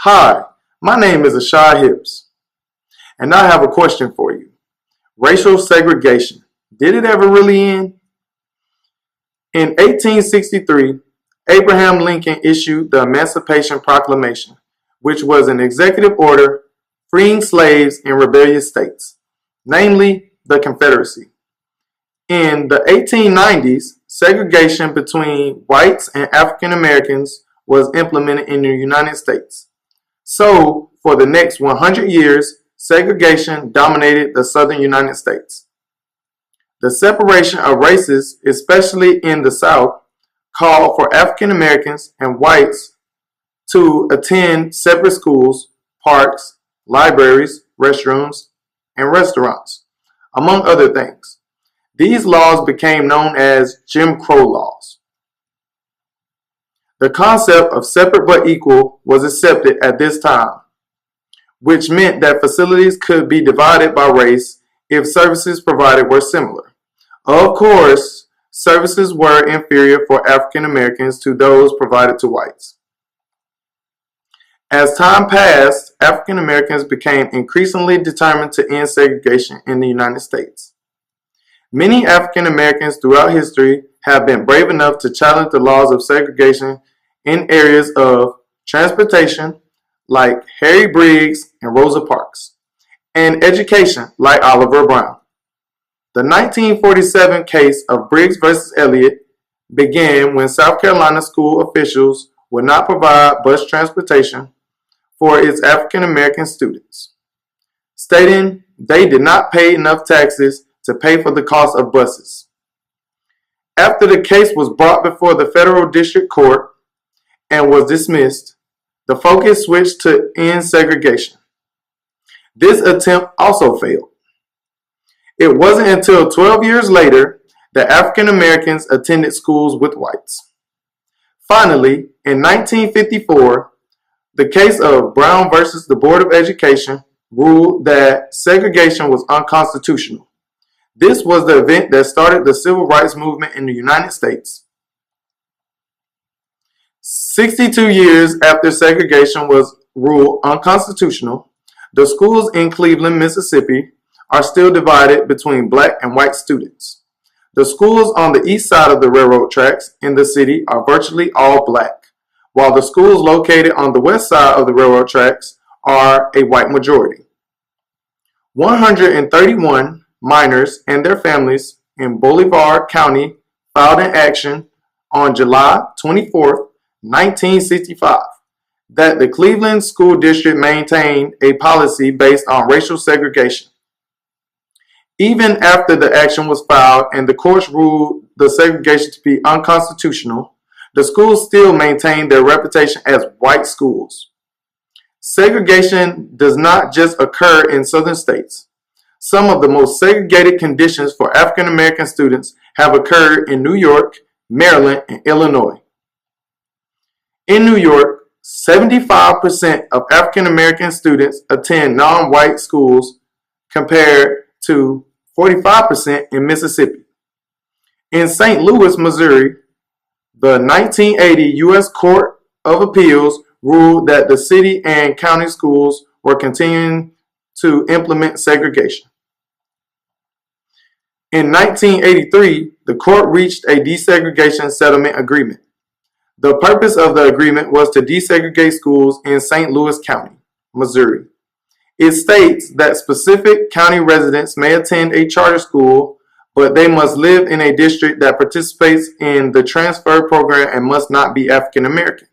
Hi, my name is Ashad Hips, and I have a question for you. Racial segregation, did it ever really end? In 1863, Abraham Lincoln issued the Emancipation Proclamation, which was an executive order freeing slaves in rebellious states, namely the Confederacy. In the 1890s, segregation between whites and African Americans was implemented in the United States. So, for the next 100 years, segregation dominated the southern United States. The separation of races, especially in the South, called for African Americans and whites to attend separate schools, parks, libraries, restrooms, and restaurants, among other things. These laws became known as Jim Crow laws. The concept of separate but equal was accepted at this time, which meant that facilities could be divided by race if services provided were similar. Of course, services were inferior for African Americans to those provided to whites. As time passed, African Americans became increasingly determined to end segregation in the United States. Many African Americans throughout history have been brave enough to challenge the laws of segregation in areas of transportation, like Harry Briggs and Rosa Parks, and education, like Oliver Brown. The 1947 case of Briggs versus Elliott began when South Carolina school officials would not provide bus transportation for its African American students, stating they did not pay enough taxes to pay for the cost of buses. After the case was brought before the federal district court and was dismissed, the focus switched to end segregation. This attempt also failed. It wasn't until 12 years later that African Americans attended schools with whites. Finally, in 1954, the case of Brown versus the Board of Education ruled that segregation was unconstitutional. This was the event that started the civil rights movement in the United States. 62 years after segregation was ruled unconstitutional, the schools in Cleveland, Mississippi are still divided between black and white students. The schools on the east side of the railroad tracks in the city are virtually all black, while the schools located on the west side of the railroad tracks are a white majority. 131 minors and their families in Bolivar County filed an action on July 24, 1965, that the Cleveland School District maintained a policy based on racial segregation. Even after the action was filed and the courts ruled the segregation to be unconstitutional, the schools still maintained their reputation as white schools. Segregation does not just occur in southern states. Some of the most segregated conditions for African American students have occurred in New York, Maryland, and Illinois. In New York, 75% of African American students attend non-white schools compared to 45% in Mississippi. In St. Louis, Missouri, the 1980 U.S. Court of Appeals ruled that the city and county schools were continuing to implement segregation. In 1983, the court reached a desegregation settlement agreement. The purpose of the agreement was to desegregate schools in St. Louis County, Missouri. It states that specific county residents may attend a charter school, but they must live in a district that participates in the transfer program and must not be African American.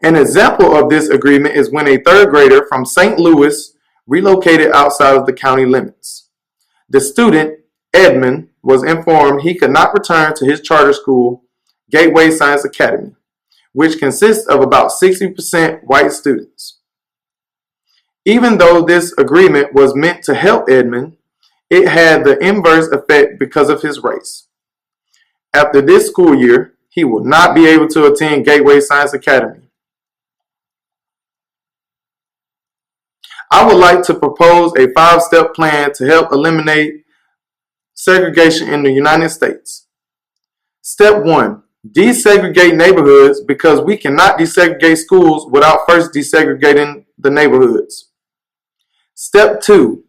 An example of this agreement is when a third grader from St. Louis relocated outside of the county limits. The student, Edmund, was informed he could not return to his charter school, Gateway Science Academy, which consists of about 60% white students. Even though this agreement was meant to help Edmund, it had the inverse effect because of his race. After this school year, he will not be able to attend Gateway Science Academy. I would like to propose a 5-step plan to help eliminate segregation in the United States. Step 1. Desegregate neighborhoods because we cannot desegregate schools without first desegregating the neighborhoods. Step 2.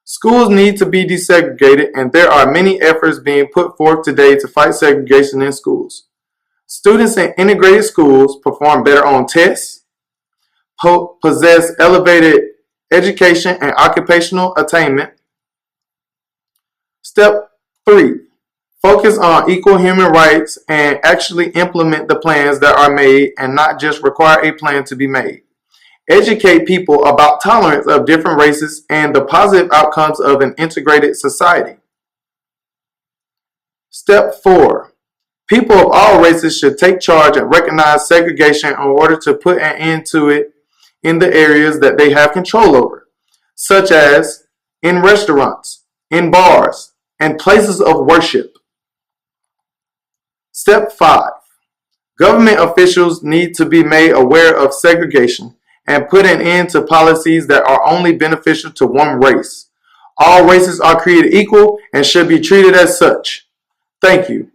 Schools need to be desegregated, and there are many efforts being put forth today to fight segregation in schools. Students in integrated schools perform better on tests, possess elevated education and occupational attainment. Step 3. Focus on equal human rights and actually implement the plans that are made and not just require a plan to be made. Educate people about tolerance of different races and the positive outcomes of an integrated society. Step 4. People of all races should take charge and recognize segregation in order to put an end to it in the areas that they have control over, such as in restaurants, in bars, and places of worship. Step 5. Government officials need to be made aware of segregation and put an end to policies that are only beneficial to one race. All races are created equal and should be treated as such. Thank you.